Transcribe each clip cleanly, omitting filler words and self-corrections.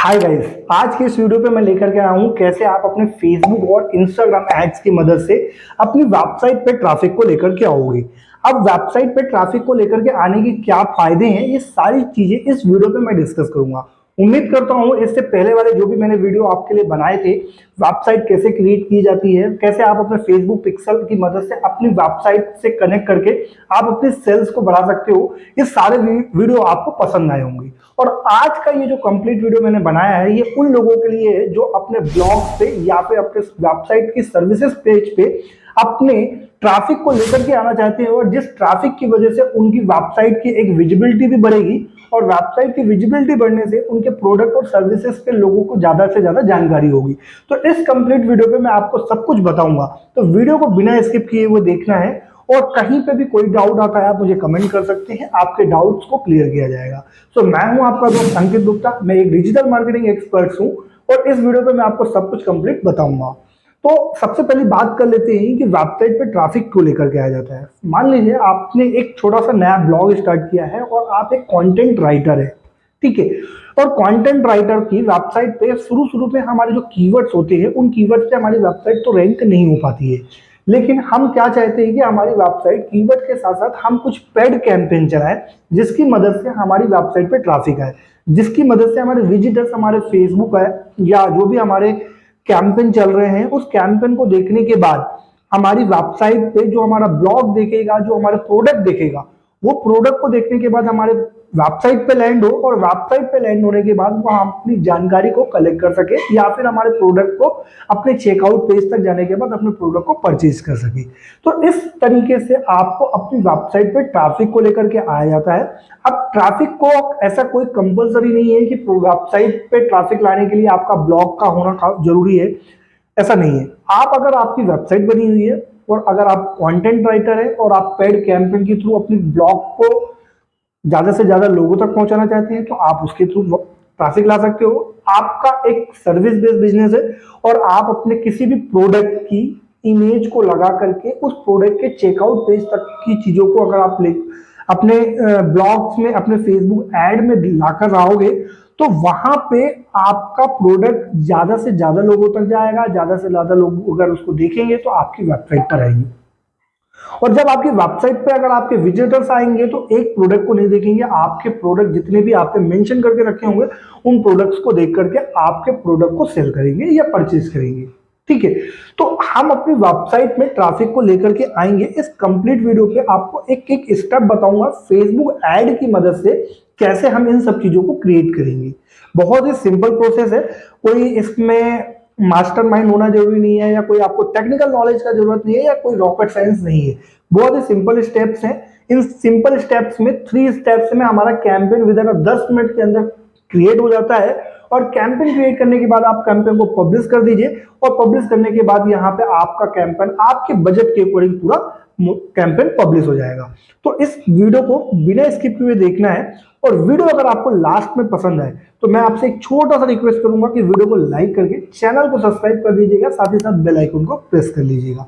Hi guys, आज के इस वीडियो पे मैं लेकर के आया हूँ कैसे आप अपने फेसबुक और इंस्टाग्राम एड्स की मदद से अपनी वेबसाइट पे ट्रैफिक को लेकर के आओगे। अब वेबसाइट पे ट्रैफिक को लेकर के आने के क्या फायदे हैं, ये सारी चीजें इस वीडियो पे मैं डिस्कस करूंगा। उम्मीद करता हूँ इससे पहले वाले जो भी मैंने वीडियो आपके लिए बनाए थे, वेबसाइट कैसे क्रिएट की जाती है, कैसे आप अपने फेसबुक पिक्सल की मदद से अपनी वेबसाइट से कनेक्ट करके आप अपने सेल्स को बढ़ा सकते हो, ये सारे वीडियो आपको पसंद आए होंगे। और आज का ये जो कंप्लीट वीडियो मैंने बनाया है, ये उन लोगों के लिए है जो अपने ब्लॉग पे या फिर अपने वेबसाइट की सर्विसेज पेज पे अपने ट्रैफिक को लेकर के आना चाहते हैं, और जिस ट्रैफिक की वजह से उनकी वेबसाइट की एक विजिबिलिटी भी बढ़ेगी, और वेबसाइट की विजिबिलिटी बढ़ने से उनके प्रोडक्ट और सर्विसेज के लोगों को ज्यादा से ज्यादा जानकारी होगी। तो इस कंप्लीट वीडियो पे मैं आपको सब कुछ बताऊंगा, तो वीडियो को बिना स्किप किए हुए देखना है। और कहीं पे भी कोई डाउट आता है आप मुझे कमेंट कर सकते हैं, आपके डाउट्स को क्लियर किया जाएगा। तो मैं हूं आपका दोस्त अंकित गुप्ता, मैं एक डिजिटल मार्केटिंग एक्सपर्ट हूं, और इस वीडियो पे मैं आपको सब कुछ कंप्लीट बताऊंगा। तो सबसे पहले बात कर लेते हैं कि वेबसाइट पे ट्रैफिक को लेकर के आया जाता है। मान लीजिए आपने एक छोटा सा नया ब्लॉग स्टार्ट किया है और आप एक कंटेंट राइटर है, ठीक है। और कंटेंट राइटर की वेबसाइट पे शुरू शुरू में हमारे जो कीवर्ड्स होते हैं, उन कीवर्ड्स पे हमारी वेबसाइट तो रैंक नहीं हो पाती है। लेकिन हम क्या चाहते हैं कि हमारी वेबसाइट कीवर्ड के साथ साथ हम कुछ पेड कैंपेन चलाएं, जिसकी मदद से हमारी वेबसाइट पे ट्रैफिक आए, जिसकी मदद से हमारे विजिटर्स हमारे फेसबुक है या जो भी हमारे कैंपेन चल रहे हैं, उस कैंपेन को देखने के बाद हमारी वेबसाइट पे जो हमारा ब्लॉग देखेगा, जो हमारे प्रोडक्ट देखेगा, वो प्रोडक्ट को देखने के बाद हमारे वेबसाइट पे लैंड हो, और वेबसाइट पे लैंड होने के बाद वो हम अपनी जानकारी को कलेक्ट कर सके, या फिर हमारे प्रोडक्ट को अपने चेकआउट पेज तक जाने के बाद अपने प्रोडक्ट को परचेज कर सके। तो इस तरीके से आपको अपनी वेबसाइट पे ट्रैफिक को लेकर के आया जाता है। अब ट्रैफिक को ऐसा कोई कंपलसरी नहीं है कि वेबसाइट पे ट्रैफिक लाने के लिए आपका ब्लॉग का होना जरूरी है, ऐसा नहीं है। आप अगर आपकी वेबसाइट बनी हुई है और अगर आप कंटेंट राइटर है और आप पेड कैंपेन के थ्रू अपनी ब्लॉग को ज्यादा से ज्यादा लोगों तक पहुंचाना चाहते हैं, तो आप उसके थ्रू ट्रैफिक ला सकते हो। आपका एक सर्विस बेस्ड बिजनेस है और आप अपने किसी भी प्रोडक्ट की इमेज को लगा करके उस प्रोडक्ट के चेकआउट पेज तक की चीजों को अगर आप अपने ब्लॉग्स में, अपने फेसबुक ऐड में लाकर रहोगे, तो वहां पे आपका प्रोडक्ट ज्यादा से ज्यादा लोगों तक जाएगा, ज्यादा से ज्यादा लोग अगर उसको देखेंगे तो आपकी वेबसाइट पर आएंगे। और जब आपकी वेबसाइट पे अगर आपके विजिटर्स आएंगे तो एक प्रोडक्ट को नहीं देखेंगे, आपके प्रोडक्ट जितने भी आपने मेंशन करके रखे होंगे, उन प्रोडक्ट्स को देख करके आपके प्रोडक्ट को सेल करेंगे या परचेज करेंगे, ठीक है। तो हम अपनी वेबसाइट में ट्रैफिक को लेकर के आएंगे। इस कंप्लीट वीडियो पे आपको एक एक स्टेप बताऊंगा फेसबुक ऐड की मदद से कैसे हम इन सब चीजों को क्रिएट करेंगे। बहुत ही सिंपल प्रोसेस है, कोई इसमें मास्टरमाइंड होना जरूरी नहीं है, या कोई आपको टेक्निकल नॉलेज का जरूरत नहीं है, या कोई रॉकेट साइंस नहीं है। बहुत ही सिंपल स्टेप्स हैं। इन सिंपल स्टेप्स में 3 स्टेप्स में हमारा कैंपेन विद इन 10 मिनट के अंदर क्रिएट हो जाता है। और कैंपेन क्रिएट करने के बाद आप कैंपेन को पब्लिश कर दीजिए, और पब्लिश करने के बाद यहाँ पे आपका कैंपेन आपके बजट के अकॉर्डिंग पूरा कैंपेन पब्लिश हो जाएगा। तो इस वीडियो को बिना स्किप हुए देखना है, और वीडियो अगर आपको लास्ट में पसंद आए तो मैं आपसे एक छोटा सा रिक्वेस्ट करूंगा कि वीडियो को लाइक करके चैनल को सब्सक्राइब कर दीजिएगा, साथ ही साथ बेल आइकन को प्रेस कर लीजिएगा।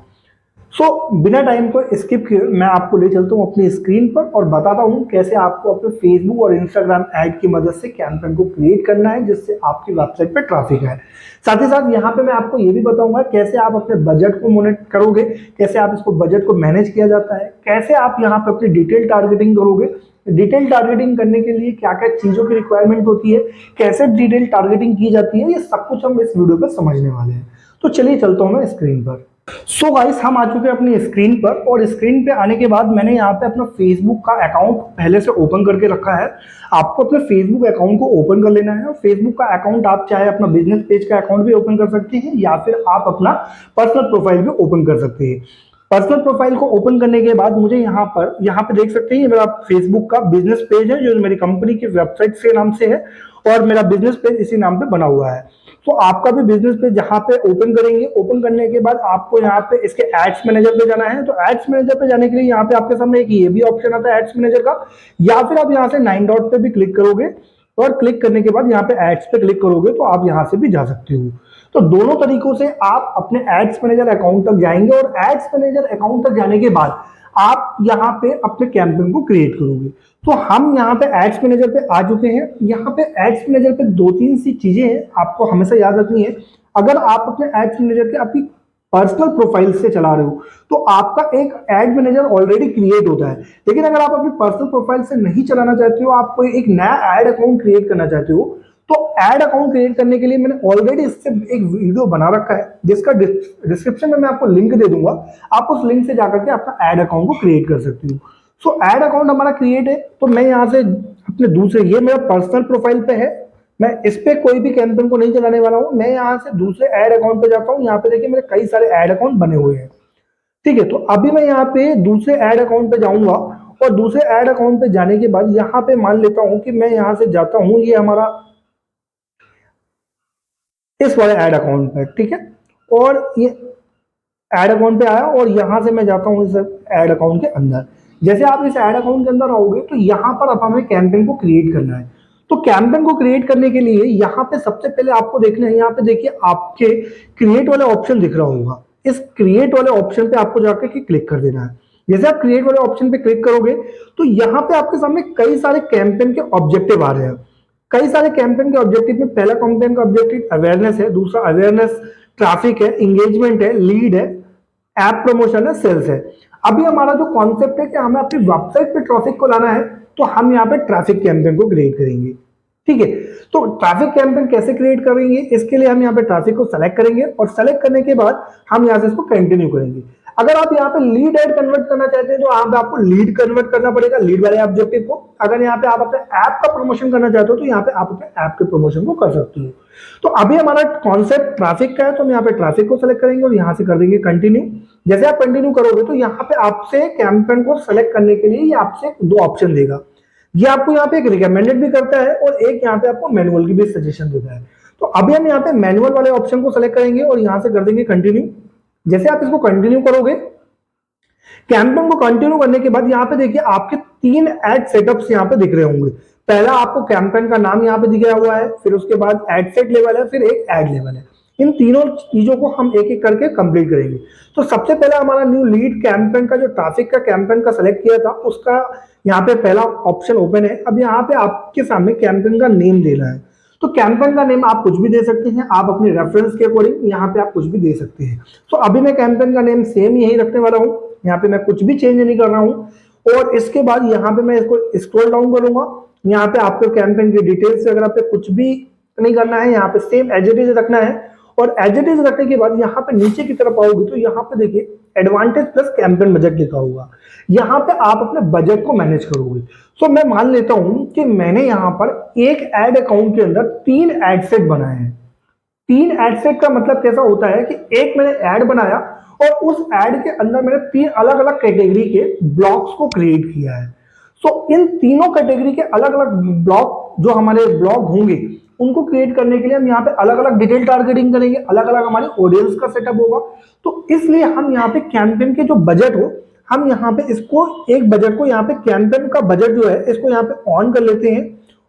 बिना टाइम को स्किप किए मैं आपको ले चलता हूं अपनी स्क्रीन पर और बताता हूं कैसे आपको अपने फेसबुक और इंस्टाग्राम ऐड की मदद से कैंपेन को क्रिएट करना है, जिससे आपकी वेबसाइट पे ट्रैफिक आए। साथ ही साथ यहाँ पे मैं आपको ये भी बताऊंगा कैसे आप अपने बजट को मॉनिटर करोगे, कैसे आप इसको बजट को मैनेज किया जाता है, कैसे आप यहाँ पे अपनी डिटेल टारगेटिंग करोगे, डिटेल टारगेटिंग करने के लिए क्या क्या चीजों की रिक्वायरमेंट होती है, कैसे डिटेल टारगेटिंग की जाती है, ये सब कुछ हम इस वीडियो पर समझने वाले हैं। तो चलिए चलता हूं मैं स्क्रीन पर। सो गाइस, हम आ चुके हैं अपनी स्क्रीन पर, और स्क्रीन पे आने के बाद मैंने यहाँ पे अपना फेसबुक का अकाउंट पहले से ओपन करके रखा है। आपको अपने फेसबुक अकाउंट को ओपन कर लेना है। और फेसबुक का अकाउंट आप चाहे अपना बिजनेस पेज का अकाउंट भी ओपन कर सकते हैं, या फिर आप अपना पर्सनल प्रोफाइल भी ओपन कर सकते हैं। पर्सनल प्रोफाइल को ओपन करने के बाद मुझे यहाँ पे देख सकते हैं, मेरा फेसबुक का बिजनेस पेज है जो मेरी कंपनी की वेबसाइट के नाम से है, और मेरा बिजनेस पेज इसी नाम पे बना हुआ है। तो आपका भी बिजनेस पेज जहां पे ओपन करेंगे, ओपन करने के बाद आपको यहाँ पे इसके एड्स मैनेजर पे जाना है। तो एड्स मैनेजर पे जाने के लिए यहाँ पे आपके सामने एक ये भी ऑप्शन आता है एड्स मैनेजर का, या फिर आप यहाँ से 9 डॉट पे भी क्लिक करोगे, और क्लिक करने के बाद यहाँ पे एड्स पे क्लिक करोगे तो आप यहाँ से भी जा सकते हो। तो दोनों तरीकों से आप अपने एड्स मैनेजर अकाउंट तक जाएंगे, और एड्स मैनेजर अकाउंट तक जाने के बाद आप यहाँ पे अपने कैंपेन को क्रिएट करोगे। तो हम यहाँ पे एड्स मैनेजर पे आ चुके हैं। यहाँ पे एड्स मैनेजर पे दो तीन सी चीजें हैं आपको हमेशा याद रखनी है। अगर आप अपने एड्स मैनेजर के अपनी पर्सनल प्रोफाइल से चला रहे हो तो आपका एक एड मैनेजर ऑलरेडी क्रिएट होता है। लेकिन अगर आप अपनी पर्सनल प्रोफाइल से नहीं चलाना चाहते हो, आप कोई एक नया एड अकाउंट क्रिएट करना चाहते हो, तो एड अकाउंट क्रिएट करने के लिए मैंने ऑलरेडी इससे एक वीडियो बना रखा है जिसका डिस्क्रिप्शन में मैं आपको लिंक दे दूंगा। आप उस लिंक से जाकर के अपना एड अकाउंट को क्रिएट कर सकते हो। सो एड अकाउंट हमारा क्रिएट है, तो मैं यहाँ से अपने दूसरे, ये मेरा पर्सनल प्रोफाइल पे है, मैं इस पे कोई भी कैंपेन को नहीं चलाने वाला हूँ। मैं यहाँ से दूसरे एड अकाउंट पे जाता हूँ। यहाँ पे देखिए मेरे कई सारे एड अकाउंट बने हुए हैं, ठीक है। तो अभी मैं यहाँ पे दूसरे एड अकाउंट पे जाऊंगा और दूसरे एड अकाउंट पे जाने के बाद यहाँ पे मान लेता हूँ कि मैं यहाँ से जाता हूँ, ये हमारा इस वाले एड अकाउंट पे, ठीक है। और ये एड अकाउंट पे आया और यहां से मैं जाता हूं इस एड अकाउंट के अंदर। जैसे आप इस एड अकाउंट के अंदर आओगे तो यहां पर अब हमें कैंपेन को क्रिएट करना है। तो कैंपेन को क्रिएट करने के लिए यहाँ पे सबसे पहले आपको देखना है, यहाँ पे देखिए आपके क्रिएट वाले ऑप्शन दिख रहा होगा। इस क्रिएट वाले ऑप्शन पे आपको जाकर के क्लिक कर देना है। जैसे आप क्रिएट वाले ऑप्शन पे क्लिक करोगे तो यहाँ पे आपके सामने कई सारे कैंपेन के ऑब्जेक्टिव आ रहे हैं। कई सारे कैंपेन के ऑब्जेक्टिव में पहला कैंपेन का ऑब्जेक्टिव अवेयरनेस है, दूसरा अवेयरनेस ट्रैफिक है, इंगेजमेंट है, लीड है, ऐप प्रमोशन है, सेल्स है। अभी हमारा जो कॉन्सेप्ट है कि हमें अपनी वेबसाइट पे ट्रैफिक को लाना है, तो हम यहाँ पे ट्रैफिक कैंपेन को क्रिएट करेंगे, ठीक है। तो ट्रैफिक कैंपेन कैसे क्रिएट करेंगे, इसके लिए हम यहाँ पे ट्रैफिक को सेलेक्ट करेंगे और सेलेक्ट करने के बाद हम यहाँ से इसको कंटिन्यू करेंगे। अगर आप यहाँ पे लीड ऐड कन्वर्ट करना चाहते हैं तो यहाँ पे आपको लीड कन्वर्ट करना पड़ेगा, लीड वाले ऑब्जेक्टिव को। अगर यहाँ पे आप अपने ऐप का प्रमोशन करना चाहते हो तो यहाँ पे आप अपने ऐप के प्रमोशन को कर सकते हो। तो अभी हमारा कॉन्सेप्ट ट्रैफिक का है, तो हम यहाँ पे ट्रैफिक को सेलेक्ट करेंगे और यहाँ से कर देंगे कंटिन्यू। जैसे आप कंटिन्यू करोगे तो यहाँ पे आपसे कैंपेन को सेलेक्ट करने के लिए ये आपसे दो ऑप्शन देगा। ये आपको यहाँ पे एक रिकमेंडेड भी करता है और एक यहाँ पे आपको मैनुअल की भी सजेशन देता है। तो अभी हम यहाँ पे मैनुअल वाले ऑप्शन को सेलेक्ट करेंगे और यहाँ से कर देंगे कंटिन्यू। जैसे आप इसको कंटिन्यू करोगे, कैंपेन को कंटिन्यू करने के बाद यहाँ पे देखिए आपके तीन एड सेटअप्स यहाँ पे दिख रहे होंगे। पहला आपको कैंपेन का नाम यहाँ पे दिख रहा हुआ है, फिर उसके बाद एड सेट लेवल है, फिर एक एड लेवल है। इन तीनों चीजों को हम एक एक करके कंप्लीट करेंगे। तो सबसे पहला हमारा न्यू लीड कैंपेन का जो ट्रैफिक का कैंपेन का सेलेक्ट किया था उसका यहाँ पे पहला ऑप्शन ओपन है। अब यहाँ पे आपके सामने कैंपेन का नेम देना है। तो कैंपेन का नेम आप कुछ भी दे सकते हैं, आप अपने रेफरेंस के अकॉर्डिंग यहाँ पे आप कुछ भी दे सकते हैं। तो अभी मैं कैंपेन का नेम सेम यही रखने वाला हूँ, यहाँ पे मैं कुछ भी चेंज नहीं कर रहा हूँ। और इसके बाद यहाँ पे मैं इसको स्क्रॉल डाउन करूंगा। यहाँ पे आपको कैंपेन की डिटेल्स से अगर आपको कुछ भी नहीं करना है, यहाँ पे सेम एज इट इज रखना है। और एज इट इज रखने के बाद यहाँ पे नीचे की तरफ आओगे तो यहाँ पे देखिए एडवांटेज प्लस कैंपेन बजट लिखा होगा। यहाँ पे आप अपने बजट को मैनेज करोगे। सो मैं मान लेता हूं कि मैंने यहाँ पर एक एड अकाउंट के अंदर 3 एड सेट बनाए हैं। 3 एड सेट का मतलब कैसा होता है कि एक मैंने एड बनाया और उस एड के अंदर मैंने 3 अलग अलग कैटेगरी के ब्लॉक्स को क्रिएट किया है। सो इन तीनों कैटेगरी के अलग अलग ब्लॉक जो हमारे ब्लॉग होंगे उनको क्रिएट करने के लिए हम यहाँ पे अलग अलग डिटेल टारगेटिंग करेंगे, अलग अलग हमारे ऑडियंस का सेटअप होगा। तो इसलिए हम यहाँ पे कैंपेन के जो बजट हो, हम यहाँ पे इसको एक बजट को यहाँ पे कैंपेन का बजट जो है इसको यहाँ पे ऑन कर लेते हैं।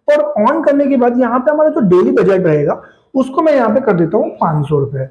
और ऑन करने के बाद यहाँ पे हमारा जो डेली बजट रहेगा उसको मैं यहाँ पे कर देता हूँ 500 रुपए।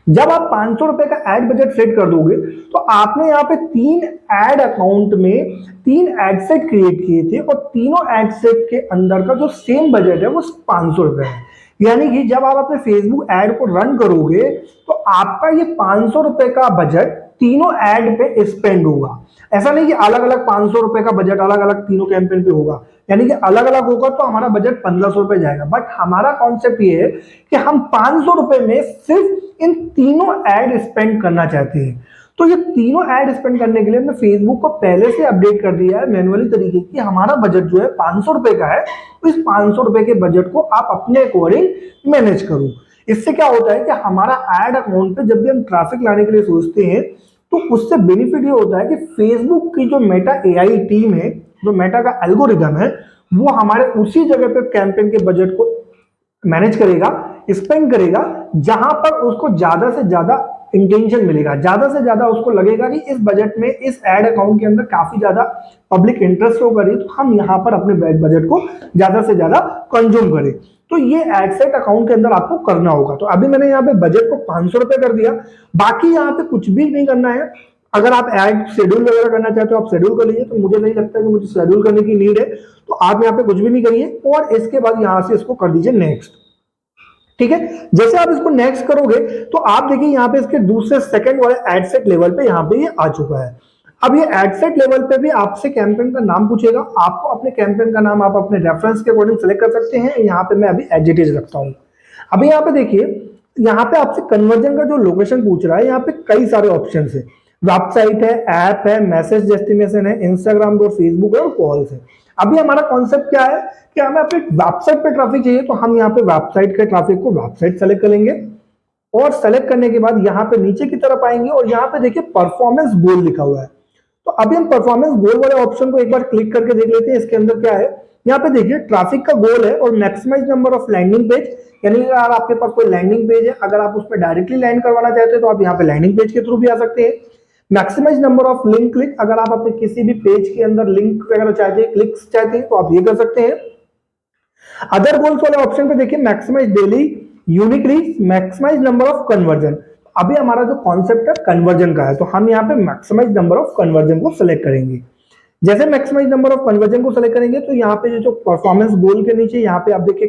जब आप 500 रुपए का एड बजट सेट कर दोगे तो आपने यहाँ पे 3 एड अकाउंट में 3 एड सेट क्रिएट किए थे और तीनों एड सेट के अंदर का जो सेम बजट है वो 500 रुपए है। यानी कि जब आप अपने फेसबुक एड को रन करोगे तो आपका ये 500 रुपए का बजट तीनों एड पे स्पेंड होगा। ऐसा नहीं कि अलग अलग 500 रुपए का बजट अलग अलग तीनों कैंपेन पे होगा, यानी कि अलग अलग होगा तो हमारा बजट 1500 रुपए जाएगा। बट हमारा कॉन्सेप्ट ये है कि हम 500 रुपए में सिर्फ इन तीनों एड स्पेंड करना चाहते हैं। तो ये तीनों एड स्पेंड करने के लिए हमने फेसबुक को पहले से अपडेट कर दिया है मैन्युअली तरीके की। हमारा बजट जो है 500 रुपए का है, तो इस 500 रुपए के बजट को आप अपने अकॉर्डिंग मैनेज करो। इससे क्या होता है कि हमारा एड अकाउंट पे जब भी हम ट्रैफिक लाने के लिए सोचते हैं तो उससे बेनिफिट ये होता है कि फेसबुक की जो मेटा एआई टीम है, जो मेटा का एल्गोरिदम है, वो हमारे उसी जगह पे कैंपेन के बजट को मैनेज करेगा, स्पेंड करेगा, जहां पर उसको ज्यादा से ज्यादा इंटेंशन मिलेगा, ज्यादा से ज्यादा उसको लगेगा कि इस बजट में इस एड अकाउंट के अंदर काफी ज्यादा पब्लिक इंटरेस्ट शो करी, तो हम यहाँ पर अपने बजट को ज्यादा से ज्यादा कंज्यूम करें। तो ये एड सेट अकाउंट के अंदर आपको करना होगा। तो अभी मैंने यहाँ पे बजट को 500 रुपए कर दिया, बाकी यहाँ पे कुछ भी नहीं करना है। अगर आप ऐड शेड्यूल वगैरह करना चाहते हो आप शेड्यूल कर लीजिए, तो मुझे नहीं लगता कि मुझे शेड्यूल करने की नीड है, तो आप यहाँ पे कुछ भी नहीं करिए और इसके बाद यहाँ से इसको कर दीजिए नेक्स्ट। ठीक है, जैसे आप इसको नेक्स्ट करोगे तो आप देखिए यहाँ पे इसके दूसरे सेकंड वाले एड सेट लेवल पे यहाँ पे ये आ चुका है। अब ये एड सेट लेवल पे भी आपसे कैंपेन का नाम पूछेगा, आपको अपने कैंपेन का नाम आप अपने रेफरेंस के अकॉर्डिंग सेलेक्ट कर सकते हैं। यहाँ पे मैं अभी एज इट इज रखता हूँ। अभी यहाँ पे देखिए, यहाँ पे आपसे कन्वर्जन का जो लोकेशन पूछ रहा है, यहाँ पे कई सारे ऑप्शन है। वेबसाइट है, ऐप है, मैसेज डेस्टिनेशन है, इंस्टाग्राम और फेसबुक है और कॉल्स है। अभी हमारा कॉन्सेप्ट क्या है कि हमें अपने वेबसाइट पे ट्रैफिक चाहिए, तो हम यहाँ पे वेबसाइट के ट्रैफिक को वेबसाइट सेलेक्ट करेंगे और सेलेक्ट करने के बाद यहाँ पे नीचे की तरफ आएंगे और यहाँ पे देखिए परफॉर्मेंस गोल लिखा हुआ है। तो अभी हम परफॉर्मेंस गोल वाले ऑप्शन को एक बार क्लिक करके देख लेते हैं इसके अंदर क्या है। यहाँ पे देखिए ट्रैफिक का गोल है और maximize number of landing page, यानी अगर आपके पास कोई लैंडिंग पेज है, अगर आप उस पर डायरेक्टली लैंड करवाना चाहते हैं तो आप यहाँ पे लैंडिंग पेज के थ्रू भी आ सकते हैं। Maximize number of link click, अगर आप अपने किसी भी पेज के अंदर लिंक वगैरह चाहते हैं, क्लिक्स चाहते हैं, तो आप ये कर सकते हैं। अदर गोल्स वाले ऑप्शन पे देखिए maximize daily unique reach, maximize number of conversion. अभी हमारा जो कॉन्सेप्ट है कन्वर्जन का है, तो हम यहाँ पे मैक्सिमाइज नंबर ऑफ कन्वर्जन को सिलेक्ट करेंगे। जैसे मैक्सिमाइज नंबर ऑफ कन्वर्जन को सेलेक्ट करेंगे तो यहाँ पे जो परफॉर्मेंस गोल के नीचे यहाँ पे आप देखिए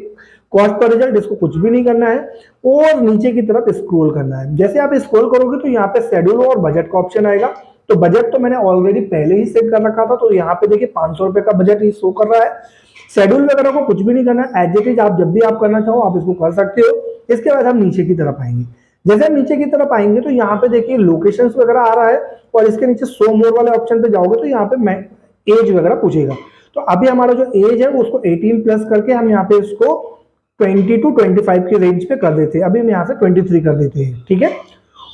कॉस्ट पर रिजल्ट, इसको कुछ भी नहीं करना है और नीचे की तरफ स्क्रॉल करना है। जैसे आप स्क्रॉल करोगे तो यहाँ पे शेड्यूल और बजट का ऑप्शन आएगा। तो बजट तो मैंने ऑलरेडी पहले ही सेट कर रखा था, तो यहाँ पे देखिए 500 रुपए का बजट ही शो कर रहा है। शेड्यूल वगैरह को कुछ भी नहीं करना है, एज इट इज आप जब भी आप करना चाहो आप इसको कर सकते हो। इसके बाद हम नीचे की तरफ आएंगे। जैसे हम नीचे की तरफ आएंगे तो यहाँ पे देखिए लोकेशन वगैरह आ रहा है और इसके नीचे शो मोर वाले ऑप्शन पे जाओगे तो यहाँ पे मैं एज वगैरह पूछेगा। तो अभी हमारा जो एज है उसको 18 प्लस करके हम यहाँ पे इसको 20 टू 25 के रेंज पे कर देते हैं। अभी हम यहाँ से 23 कर देते हैं, ठीक है।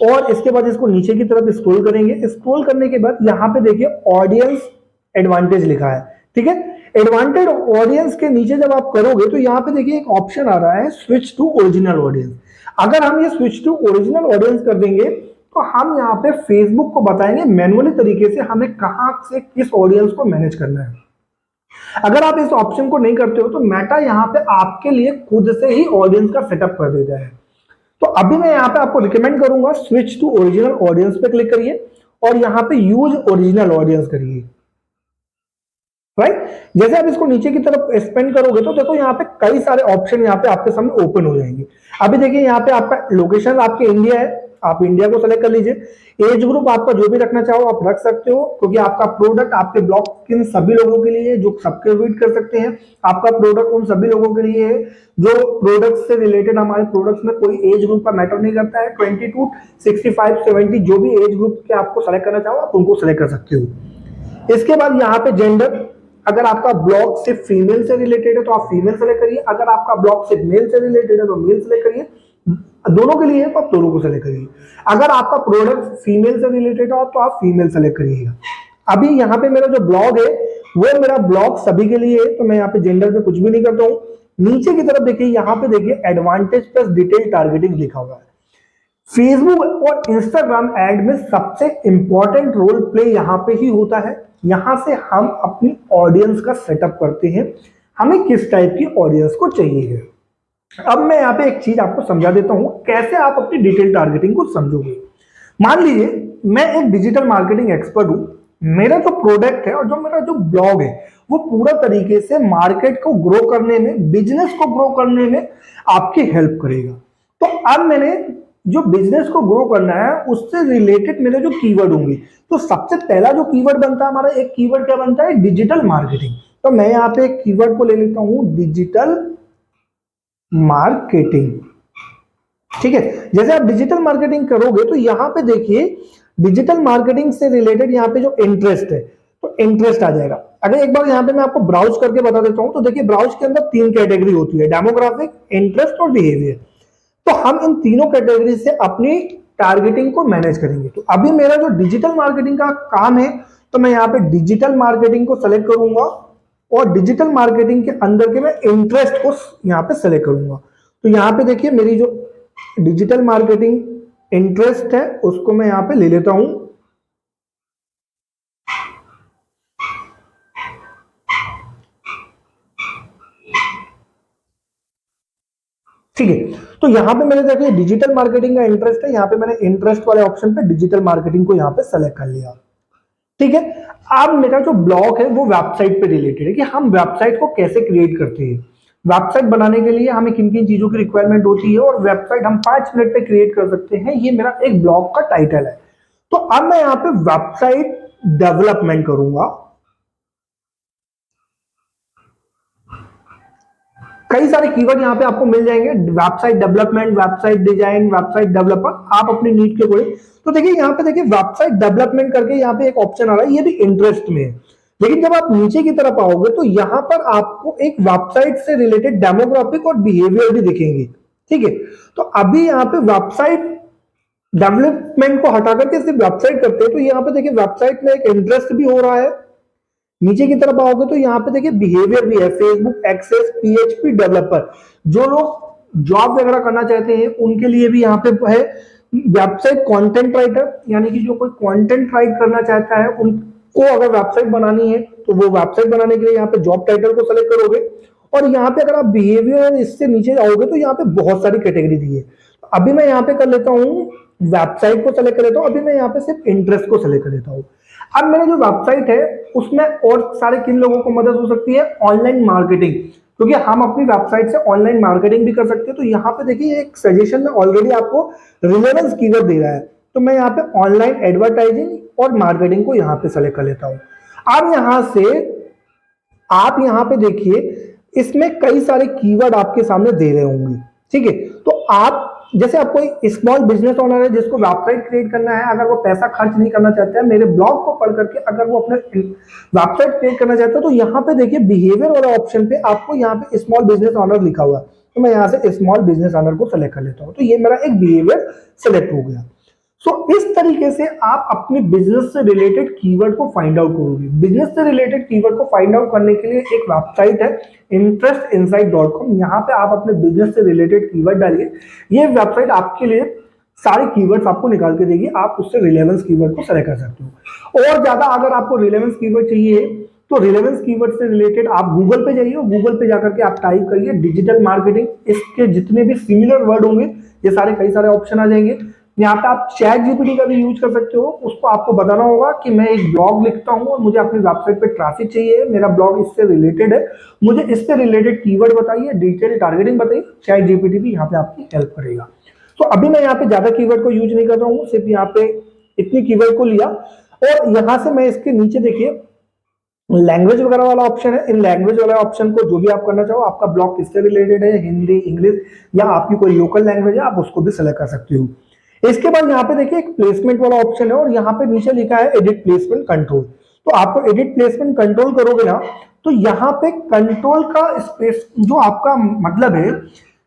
और इसके बाद इसको नीचे की तरफ स्क्रॉल करेंगे। स्क्रॉल करने के बाद यहाँ पे देखिए ऑडियंस एडवांटेज लिखा है, ठीक है। एडवांटेज ऑडियंस के नीचे जब आप करोगे तो यहाँ पे देखिए एक ऑप्शन आ रहा है स्विच टू ओरिजिनल ऑडियंस। अगर हम ये स्विच टू ओरिजिनल ऑडियंस कर देंगे तो हम यहाँ पे फेसबुक को बताएंगे मैनुअली तरीके से हमें कहां से किस ऑडियंस को मैनेज करना है। अगर आप इस ऑप्शन को नहीं करते हो तो मेटा यहाँ पे आपके लिए खुद से ही ऑडियंस का सेटअप कर देता है। तो अभी मैं यहाँ पे आपको रिकमेंड करूंगा स्विच टू ओरिजिनल ऑडियंस पे क्लिक करिए और यहाँ पे यूज ओरिजिनल ऑडियंस करिए, राइट। जैसे आप इसको नीचे की तरफ स्पेंड करोगे तो देखो यहाँ पे कई सारे ऑप्शन यहाँ पे आपके सामने ओपन हो जाएंगे। अभी देखिए यहाँ पे आपका लोकेशन आपके इंडिया है, आप इंडिया को सेलेक्ट कर लीजिए। एज ग्रुप आपका जो भी रखना चाहो आप रख सकते हो, क्योंकि आपका प्रोडक्ट आपके ब्लॉग के सभी लोगों के लिए जो सबके रीड कर सकते हैं। आपका प्रोडक्ट उन सभी लोगों के लिए है जो प्रोडक्ट से रिलेटेड, हमारे प्रोडक्ट्स में कोई एज ग्रुप का मैटर नहीं करता है। 20 टू 65 70 जो भी एज ग्रुप के आपको सेलेक्ट करना चाहो आप उनको सेलेक्ट कर सकते हो। इसके बाद यहाँ पे जेंडर, अगर आपका ब्लॉग सिर्फ फीमेल से रिलेटेड है तो आप फीमेल सेलेक्ट करिए, अगर आपका ब्लॉग सिर्फ मेल से रिलेटेड है तो मेल सेलेक्ट करिए, दोनों के लिए है तो आप दोनों को सेलेक्ट करिए। अगर आपका प्रोडक्ट फीमेल से रिलेटेड हो तो आप फीमेल सेलेक्ट करिएगा। अभी यहाँ पे मेरा जो ब्लॉग है वो मेरा ब्लॉग सभी के लिए है, तो मैं यहाँ पे जेंडर पे कुछ भी नहीं करता हूँ। नीचे की तरफ देखिए, यहाँ पे देखिए एडवांटेज प्लस डिटेल टारगेटिंग लिखा हुआ है। फेसबुक और इंस्टाग्राम एड में सबसे इंपॉर्टेंट रोल प्ले यहां पे ही होता है। यहां से हम अपनी ऑडियंस का सेटअप करते हैं, हमें किस टाइप की ऑडियंस को चाहिए है। अब मैं यहाँ पे एक चीज आपको समझा देता हूं कैसे आप अपनी डिटेल टारगेटिंग को समझोगे। मान लीजिए मैं एक डिजिटल मार्केटिंग एक्सपर्ट हूं, मेरा जो प्रोडक्ट है और जो मेरा जो ब्लॉग है वो पूरा तरीके से मार्केट को ग्रो करने में, बिजनेस को ग्रो करने में आपकी हेल्प करेगा। तो अब मैंने जो बिजनेस को ग्रो करना है उससे रिलेटेड मेरे जो कीवर्ड होंगे, तो सबसे पहला जो कीवर्ड बनता है हमारा, एक कीवर्ड क्या बनता है, डिजिटल मार्केटिंग। तो मैं यहाँ पे एक कीवर्ड को ले लेता हूं डिजिटल मार्केटिंग, ठीक है। जैसे आप डिजिटल मार्केटिंग करोगे तो यहाँ पे देखिए डिजिटल मार्केटिंग से रिलेटेड यहाँ पे जो इंटरेस्ट है तो इंटरेस्ट आ जाएगा। अगर एक बार यहाँ पे मैं आपको ब्राउज करके बता देता हूं तो देखिए ब्राउज के अंदर 3 कैटेगरी होती है, डेमोग्राफिक, इंटरेस्ट और बिहेवियर। तो हम इन तीनों कैटेगरी से अपनी टारगेटिंग को मैनेज करेंगे। तो अभी मेरा जो डिजिटल मार्केटिंग का काम है तो मैं यहाँ पे डिजिटल मार्केटिंग को सेलेक्ट करूंगा और डिजिटल मार्केटिंग के अंदर के मैं इंटरेस्ट को यहाँ पे सेलेक्ट करूंगा। तो यहाँ पे देखिए मेरी जो डिजिटल मार्केटिंग इंटरेस्ट है उसको मैं यहाँ पे ले लेता हूं। ठीक है, तो यहाँ पे मैंने देखिए डिजिटल मार्केटिंग का इंटरेस्ट है, यहाँ पे मैंने इंटरेस्ट वाले ऑप्शन पे डिजिटल मार्केटिंग को यहाँ पे सेलेक्ट कर लिया। ठीक है, अब मेरा जो ब्लॉग है वो वेबसाइट पे रिलेटेड है कि हम वेबसाइट को कैसे क्रिएट करते हैं, वेबसाइट बनाने के लिए हमें किन किन चीजों की रिक्वायरमेंट होती है और वेबसाइट हम 5 मिनट पे क्रिएट कर सकते हैं, ये मेरा एक ब्लॉग का टाइटल है। तो अब मैं यहाँ पे वेबसाइट डेवलपमेंट करूंगा। कई सारे कीवर्ड यहाँ पे आपको मिल जाएंगे, website development, website design, website developer, आप अपनी नीड के अकॉर्डिंग। तो देखिए यहाँ पे देखिए वेबसाइट डेवलपमेंट करके यहाँ पे एक ऑप्शन आ रहा है, ये भी इंटरेस्ट में है। लेकिन जब आप नीचे की तरफ आओगे तो यहाँ पर आपको एक वेबसाइट से रिलेटेड डेमोग्राफिक और बिहेवियर भी दिखेंगे। ठीक है, तो अभी यहाँ पे वेबसाइट डेवलपमेंट को हटा करके सिर्फ वेबसाइट करते हैं, तो यहाँ पे देखिए वेबसाइट में एक इंटरेस्ट भी हो रहा है। नीचे की तरफ आओगे तो यहाँ पे देखिए बिहेवियर भी है, फेसबुक एक्सेस, पीएचपी डेवलपर, जो लोग जॉब वगैरह करना चाहते हैं उनके लिए भी यहाँ पे है। वेबसाइट कंटेंट राइटर, यानी कि जो कोई कंटेंट राइट करना चाहता है उनको अगर वेबसाइट बनानी है तो वो वेबसाइट बनाने के लिए यहाँ पे जॉब टाइटल को सेलेक्ट करोगे। और यहाँ पे अगर आप बिहेवियर इससे नीचे आओगे तो यहाँ पे बहुत सारी कैटेगरी दी है। अभी मैं यहाँ पे कर लेता हूँ वेबसाइट को सेलेक्ट कर लेता हूँ, अभी मैं यहाँ पे सिर्फ इंटरेस्ट को सेलेक्ट कर लेता हूँ। अब मेरा जो वेबसाइट है उसमें और सारे किन लोगों को मदद हो सकती है, ऑनलाइन मार्केटिंग, क्योंकि हम अपनी वेबसाइट से ऑनलाइन मार्केटिंग भी कर सकते हैं। तो यहाँ पे देखिए एक सजेशन में ऑलरेडी आपको रिलेवेंस कीवर्ड दे रहा है, तो मैं यहाँ पे ऑनलाइन एडवर्टाइजिंग और मार्केटिंग को यहाँ पे सेलेक्ट कर लेता हूँ। अब यहाँ से आप यहाँ पे देखिए इसमें कई सारे कीवर्ड आपके सामने दे रहे होंगे। ठीक है, तो आप जैसे आप कोई स्मॉल बिजनेस ओनर है जिसको वेबसाइट क्रिएट करना है, अगर वो पैसा खर्च नहीं करना चाहता है, मेरे ब्लॉग को पढ़ करके अगर वो अपने वेबसाइट क्रिएट करना चाहता है, तो यहाँ पे देखिए बिहेवियर वाला ऑप्शन पे आपको यहाँ पे स्मॉल बिजनेस ओनर लिखा हुआ है, तो मैं यहाँ से स्मॉल बिजनेस ओनर को सेलेक्ट कर लेता हूँ। तो ये मेरा एक बिहेवियर सेलेक्ट हो गया। सो इस तरीके से आप अपने बिजनेस से रिलेटेड कीवर्ड को फाइंड आउट करोगे। बिजनेस से रिलेटेड कीवर्ड को फाइंड आउट करने के लिए एक वेबसाइट है interestinsight.com, यहाँ पे आप अपने बिजनेस से रिलेटेड कीवर्ड डालिए, ये वेबसाइट आपके लिए सारे कीवर्ड्स आपको निकाल के देगी, आप उससे रिलेवेंस कीवर्ड को सेलेक्ट कर सकते हो। और ज्यादा अगर आपको रिलेवेंस कीवर्ड चाहिए तो रिलेवेंस कीवर्ड से रिलेटेड आप गूगल पे जाइए और गूगल पे जाकर के आप टाइप करिए डिजिटल मार्केटिंग, इसके जितने भी सिमिलर वर्ड होंगे ये सारे कई सारे ऑप्शन आ जाएंगे। यहाँ पे आप चैट जीपीटी का भी यूज कर सकते हो, उसको आपको बताना होगा कि मैं एक ब्लॉग लिखता हूँ और मुझे अपनी वेबसाइट पे ट्रैफिक चाहिए, मेरा ब्लॉग इससे रिलेटेड है, मुझे इससे रिलेटेड कीवर्ड बताइए, डिटेल टारगेटिंग बताइए, चैट जीपीटी भी यहाँ पे आपकी हेल्प करेगा। तो अभी मैं यहाँ पे ज्यादा कीवर्ड को यूज नहीं कर रहा हूँ, सिर्फ यहाँ पे इतनी कीवर्ड को लिया और यहाँ से मैं इसके नीचे देखिए लैंग्वेज वगैरह वाला ऑप्शन है, इन लैंग्वेज वाला ऑप्शन को जो भी आप करना चाहो, आपका ब्लॉग किससे रिलेटेड है, हिंदी, इंग्लिश या आपकी कोई लोकल लैंग्वेज है, आप उसको भी सेलेक्ट कर सकते हो। इसके बाद यहाँ पे देखिए एक प्लेसमेंट वाला ऑप्शन है और यहाँ पे नीचे लिखा है एडिट प्लेसमेंट कंट्रोल। तो आपको एडिट प्लेसमेंट कंट्रोल करोगे ना तो यहाँ पे कंट्रोल का स्पेस जो आपका मतलब है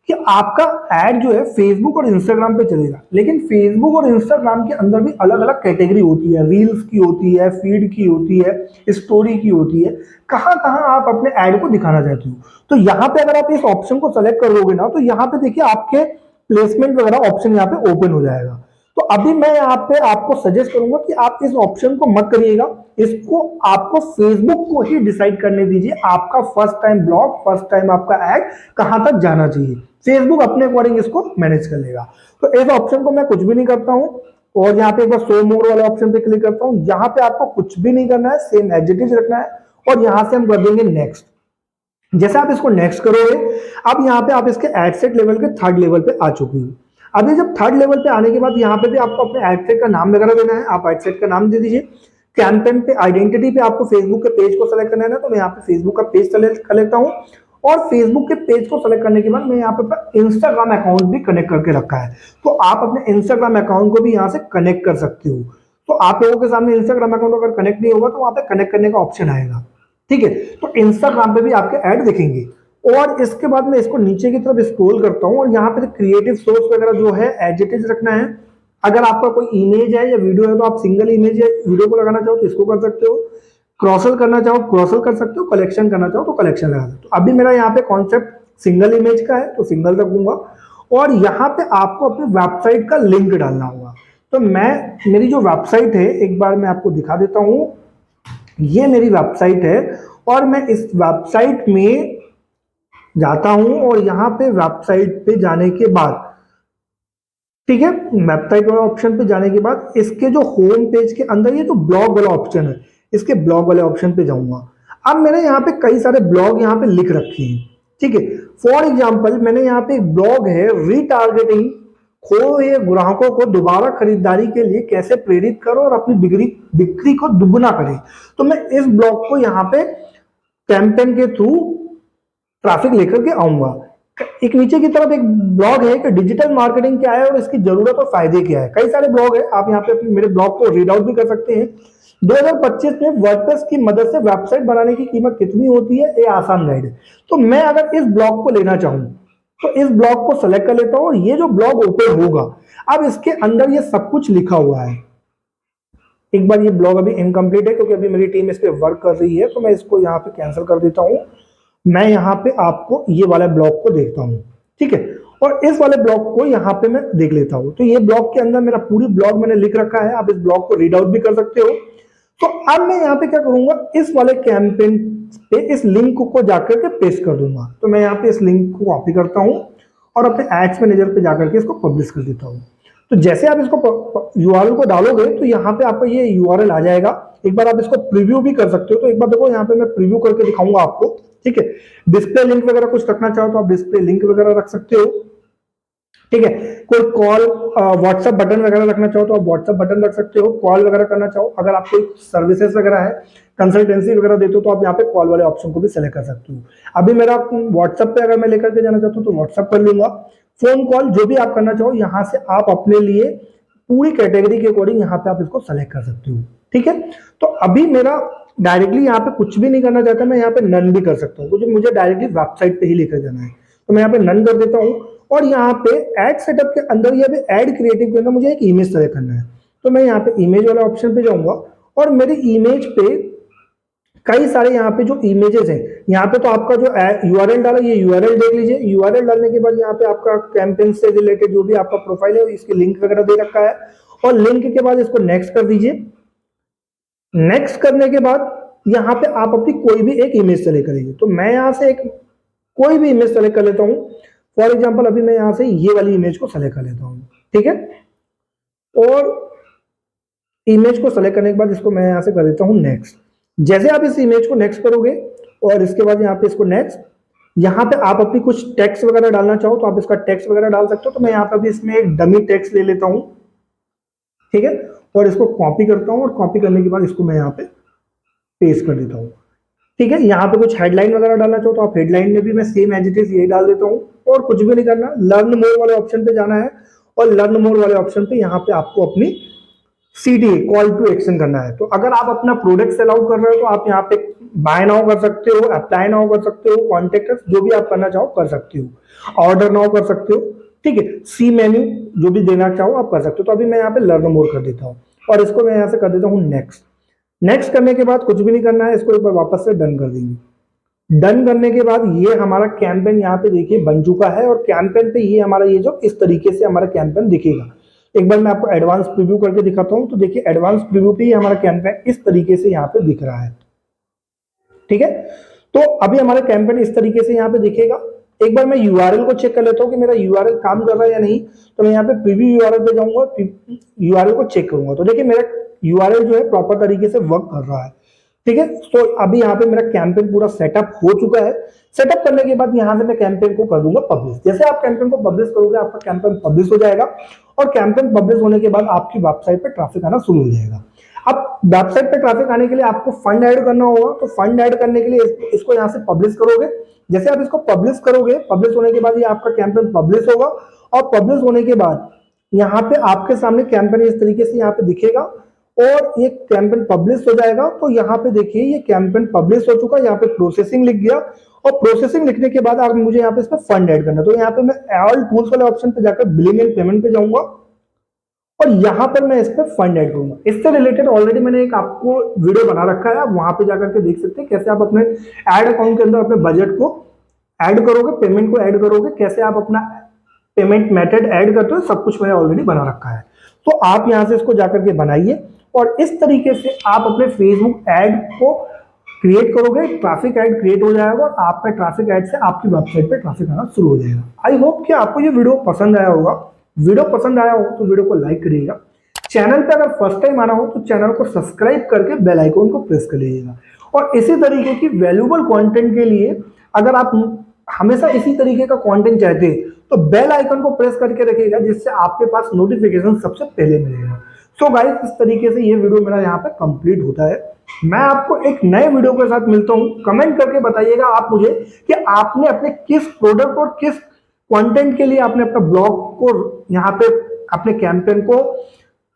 कि आपका एड जो है फेसबुक और इंस्टाग्राम पे चलेगा, लेकिन फेसबुक और इंस्टाग्राम के अंदर भी अलग अलग कैटेगरी होती है, रील्स की होती है, फीड की होती है, स्टोरी की होती है, कहाँ कहाँ आप अपने एड को दिखाना चाहते हो। तो यहाँ पे अगर आप इस ऑप्शन को सेलेक्ट करोगे ना तो यहाँ पे देखिए आपके प्लेसमेंट वगैरह ऑप्शन यहाँ पे ओपन हो जाएगा। तो अभी मैं यहाँ पे आपको सजेस्ट करूंगा कि आप इस ऑप्शन को मत करिएगा, इसको आपको फेसबुक को ही डिसाइड करने दीजिए, आपका first time blog, first time आपका एड कहां तक जाना चाहिए, फेसबुक अपने अकॉर्डिंग इसको मैनेज कर लेगा। तो इस ऑप्शन को मैं कुछ भी नहीं करता हूं और यहाँ पे एक बार शो मोर वाले ऑप्शन पे क्लिक करता हूं, यहाँ पे आपको कुछ भी नहीं करना है, सेम एज इट इज रखना है और यहाँ से हम कर देंगे नेक्स्ट। जैसे आप इसको नेक्स्ट करोगे, अब यहाँ पे आप इसके एड सेट लेवल के थर्ड लेवल पे आ चुकी है। अभी जब थर्ड लेवल पे आने के बाद यहाँ पे भी आपको अपने एड सेट का नाम वगैरह देना है, आप एड सेट का नाम दे दीजिए। कैंपेन पे आइडेंटिटी पे आपको फेसबुक के पेज को सेलेक्ट करना है ना, तो मैं यहाँ पे फेसबुक का पेज सेलेक्ट कर लेता हूँ और फेसबुक के पेज को सेलेक्ट करने के बाद मैं यहाँ पे इंस्टाग्राम अकाउंट भी कनेक्ट करके रखा है, तो आप अपने इंस्टाग्राम अकाउंट को भी यहाँ से कनेक्ट कर सकते हो। तो आप लोगों के सामने इंस्टाग्राम अकाउंट अगर कनेक्ट नहीं होगा तो वहां पे कनेक्ट करने का ऑप्शन आएगा। ठीक है, तो इंस्टाग्राम पे भी आपके ऐड दिखेंगे। और इसके बाद मैं इसको नीचे की तरफ स्क्रॉल करता हूँ और यहाँ पे क्रिएटिव सोर्स वगैरह जो है एज इट इज रखना है। अगर आपका कोई इमेज है या वीडियो है तो आप सिंगल इमेज या वीडियो को लगाना चाहो तो इसको कर सकते हो, क्रॉसल करना चाहो क्रॉसल कर सकते हो, कलेक्शन करना चाहो तो कलेक्शन लगा सकते हो। अभी मेरा यहाँ पे कॉन्सेप्ट सिंगल इमेज का है तो सिंगल रखूंगा और यहाँ पे आपको अपनी वेबसाइट का लिंक डालना होगा। तो मैं मेरी जो वेबसाइट है एक बार मैं आपको दिखा देता हूँ, ये मेरी वेबसाइट है और मैं इस वेबसाइट में जाता हूं और यहाँ पे वेबसाइट पे जाने के बाद, ठीक है, वेबसाइट वाला ऑप्शन पे जाने के बाद इसके जो होम पेज के अंदर ये जो ब्लॉग वाला ऑप्शन है, इसके ब्लॉग वाले ऑप्शन पे जाऊंगा। अब मैंने यहाँ पे कई सारे ब्लॉग यहाँ पे लिख रखे हैं, ठीक है। फॉर एग्जाम्पल मैंने यहाँ पे एक ब्लॉग है, रीटारगेटिंग, खोए हुए ग्राहकों को दोबारा खरीदारी के लिए कैसे प्रेरित करो और अपनी बिक्री बिक्री को दुगना करें। तो मैं इस ब्लॉग को यहाँ पे कैंपेन के थ्रू ट्रैफिक लेकर के आऊंगा। एक नीचे की तरफ एक ब्लॉग है कि डिजिटल मार्केटिंग क्या है और इसकी जरूरत और फायदे क्या है। कई सारे ब्लॉग है, आप यहाँ पे मेरे ब्लॉग को रीड आउट भी कर सकते हैं। 2025 में वर्डप्रेस की मदद से वेबसाइट बनाने की कीमत कितनी होती है, ये आसान गाइड है। तो मैं अगर इस ब्लॉग को लेना चाहूं तो इस ब्लॉग को सेलेक्ट कर लेता हूं और ये जो ब्लॉग ओपन होगा, अब इसके अंदर ये सब कुछ लिखा हुआ है। एक बार ये ब्लॉग अभी इनकम्प्लीट है क्योंकि अभी मेरी टीम इस पे वर्क कर रही है, तो मैं इसको यहाँ पे कैंसिल कर देता हूँ। मैं यहाँ पे आपको ये वाला ब्लॉग को देखता हूँ, ठीक है, और इस वाले ब्लॉग को यहाँ पे मैं देख लेता हूँ। तो ये ब्लॉग के अंदर मेरा पूरी ब्लॉग मैंने लिख रखा है, आप इस ब्लॉग को रीड आउट भी कर सकते हो। तो अब मैं यहाँ पे क्या करूंगा, इस वाले कैंपेन पे इस लिंक को जाकर के पेस्ट कर दूंगा। तो मैं यहाँ पे इस लिंक को कॉपी करता हूँ और अपने एड्स मैनेजर पे जाकर के इसको पब्लिश कर देता हूँ। तो जैसे आप इसको यूआरएल को डालोगे तो यहाँ पे आपका ये यूआरएल आ जाएगा। एक बार आप इसको प्रीव्यू भी कर सकते हो। तो एक बार देखो यहाँ पे मैं प्रीव्यू करके दिखाऊंगा आपको, ठीक है। डिस्प्ले लिंक वगैरह कुछ रखना चाहो तो आप डिस्प्ले लिंक वगैरह रख सकते हो, ठीक है। कोई कॉल व्हाट्सएप बटन वगैरह रखना चाहो तो आप व्हाट्सएप बटन रख सकते हो। कॉल वगैरह करना चाहो, अगर आप कोई सर्विसेज वगैरह है, कंसल्टेंसी वगैरह देते हो, तो आप यहाँ पे कॉल वाले ऑप्शन को भी सेलेक्ट कर सकते हो। अभी मेरा व्हाट्सएप पे अगर मैं लेकर के जाना चाहता हूँ तो व्हाट्सएप कर लूंगा। फोन कॉल जो भी आप करना चाहो, यहाँ से आप अपने लिए पूरी कैटेगरी के अकॉर्डिंग यहाँ पे आप इसको सेलेक्ट कर सकते हो, ठीक है। तो अभी मेरा डायरेक्टली यहाँ पे कुछ भी नहीं करना चाहता, मैं यहाँ पे नन भी कर सकता हूँ क्योंकि मुझे डायरेक्टली वेबसाइट पे ही लेकर जाना है। तो मैं यहाँ पे नन कर देता हूँ और यहाँ पे एड सेटअप के अंदर या एड क्रिएटिव के अंदर मुझे एक इमेज सेलेक्ट करना है। तो मैं यहाँ पे इमेज वाले ऑप्शन पे जाऊंगा और मेरी इमेज पे कई सारे यहाँ पे जो इमेजेस हैं, यहाँ पे तो आपका जो यूआरएल डाला, ये यूआरएल देख लीजिए। यूआरएल डालने के बाद यहाँ पे आपका कैंपेन से रिलेटेड जो भी आपका प्रोफाइल है इसकी लिंक वगैरह दे रखा है और लिंक के बाद इसको नेक्स्ट कर दीजिए। नेक्स्ट करने के बाद यहाँ पे आप अपनी कोई भी एक इमेज सेलेक्ट करेंगे। तो मैं यहाँ से एक कोई भी इमेज सेलेक्ट कर लेता हूँ। फॉर एग्जाम्पल अभी मैं यहाँ से ये वाली इमेज को सेलेक्ट कर लेता हूँ, ठीक है। और इमेज को सेलेक्ट करने के बाद इसको मैं यहाँ से कर देता हूँ नेक्स्ट। जैसे आप इस इमेज को नेक्स्ट करोगे और इसके बाद यहाँ पे इसको नेक्स्ट, यहाँ पे आप अपनी कुछ टेक्स्ट वगैरह डालना चाहो तो आप इसका टेक्स्ट वगैरह डाल सकते हो। तो मैं यहाँ पे भी इसमें एक डमी टेक्स्ट ले लेता हूँ, ठीक है, और इसको कॉपी करता हूँ और कॉपी करने के बाद इसको मैं यहाँ पे पेस्ट कर देता हूँ, ठीक है। यहाँ पे कुछ हेडलाइन वगैरह डालना चाहो तो आप हेडलाइन में भी मैं सेम एज इट इज यही डाल देता हूँ और कुछ भी नहीं करना। लर्न मोर वाले ऑप्शन पे जाना है और लर्न मोर वाले ऑप्शन पे यहाँ पे आपको अपनी सीडी कॉल टू एक्शन करना है। तो अगर आप अपना प्रोडक्ट सेल आउट कर रहे हो तो आप यहाँ पे बाय नाउ कर सकते हो, अप्लाई नाउ कर सकते हो, कॉन्टेक्ट जो भी आप करना चाहो कर सकते हो, ऑर्डर नाउ कर सकते हो, ठीक है। सी मेन्यू जो भी देना चाहो आप कर सकते हो। तो अभी मैं यहाँ पे लर्न मोर कर देता हूँ और इसको मैं यहाँ से कर देता हूँ नेक्स्ट। नेक्स्ट करने के बाद कुछ भी नहीं करना है, इसको एक बार वापस से डन कर देंगे। डन करने के बाद ये हमारा कैंपेन यहाँ पे देखिए बन चुका है और कैंपेन पे ये हमारा ये जो इस तरीके से हमारा कैंपेन दिखेगा। एक बार मैं आपको एडवांस प्रीव्यू करके दिखाता हूँ। तो देखिए एडवांस प्रीव्यू पे ही हमारा कैंपेन इस तरीके से यहाँ पे दिख रहा है, ठीक है। तो अभी हमारा कैंपेन इस तरीके से यहाँ पे दिखेगा। एक बार मैं यूआरएल को चेक कर लेता हूँ कि मेरा यूआरएल काम कर रहा है या नहीं। तो मैं यहाँ पे प्रीव्यू यूआरएल पे जाऊंगा, यूआरएल को चेक करूंगा। तो देखिए मेरा यूआरएल जो है प्रॉपर तरीके से वर्क कर रहा है, ठीक है। तो अभी यहाँ पे मेरा कैंपेन पूरा सेटअप हो चुका है। सेटअप करने के बाद यहाँ से मैं कैंपेन को कर दूंगा पब्लिश। जैसे आप कैंपेन को पब्लिश करोगे आपका कैंपेन पब्लिश हो जाएगा और कैंपेन पब्लिश होने के बाद आपकी वेबसाइट पे ट्रैफिक आना शुरू हो जाएगा। अब वेबसाइट पे ट्रैफिक आने के लिए आपको फंड ऐड करना होगा। तो फंड ऐड करने के लिए इसको यहाँ से पब्लिश करोगे। जैसे आप इसको पब्लिश करोगे, पब्लिश होने के बाद ये आपका कैंपेन पब्लिश होगा और पब्लिश होने के बाद यहाँ पे आपके सामने कैंपेन इस तरीके से यहाँ पे दिखेगा और ये कैंपेन पब्लिश हो जाएगा। तो यहाँ पे देखिए ये कैंपेन पब्लिश हो चुका है, यहाँ पे प्रोसेसिंग लिख गया और प्रोसेसिंग लिखने के बाद अब मुझे यहाँ पे इसमें फंड ऐड करना है। तो यहाँ पे मैं ऑल टूल्स वाले ऑप्शन पे जाकर बिलिंग एंड पेमेंट पे जाऊंगा और यहाँ पर मैं इस पे फंड ऐड करूंगा। इससे रिलेटेड ऑलरेडी मैंने एक आपको वीडियो बना रखा है, आप वहां पे जाकर के देख सकते हैं कैसे आप अपने एड अकाउंट के अंदर अपने बजट को ऐड करोगे, पेमेंट को ऐड करोगे, कैसे आप अपना पेमेंट मेथड ऐड करते हो, सब कुछ मैंने ऑलरेडी बना रखा है। तो आप यहाँ से इसको जाकर के बनाइए और इस तरीके से आप अपने फेसबुक ऐड को क्रिएट करोगे, ट्रैफिक ऐड क्रिएट हो जाएगा और आपका ट्रैफिक ऐड से आपकी वेबसाइट पे ट्रैफिक आना शुरू हो जाएगा। आई होप कि आपको ये वीडियो पसंद आया होगा। वीडियो पसंद आया हो तो वीडियो को लाइक करिएगा। चैनल पे अगर फर्स्ट टाइम आना हो तो चैनल को सब्सक्राइब करके बेल आइकन को प्रेस कर लीजिएगा। और इसी तरीके की वैल्यूएबल कंटेंट के लिए अगर आप हमेशा इसी तरीके का कंटेंट चाहते हैं तो बेल आइकन को प्रेस करके रखिएगा, जिससे आपके पास नोटिफिकेशन सबसे पहले मिलेगा। सो गाइस, इस तरीके से ये वीडियो मेरा यहाँ पे कंप्लीट होता है। मैं आपको एक नए वीडियो के साथ मिलता हूँ। कमेंट करके बताइएगा आप मुझे कि आपने अपने किस प्रोडक्ट और किस कंटेंट के लिए आपने अपना ब्लॉग को यहाँ पे अपने कैंपेन को,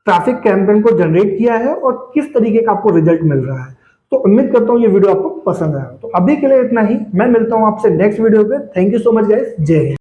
ट्रैफिक कैंपेन को जनरेट किया है और किस तरीके का आपको रिजल्ट मिल रहा है। तो उम्मीद करता हूँ ये वीडियो आपको पसंद आया। तो अभी के लिए इतना ही, मैं मिलता हूँ आपसे नेक्स्ट वीडियो पे। Thank you so much guys, जय हिंद।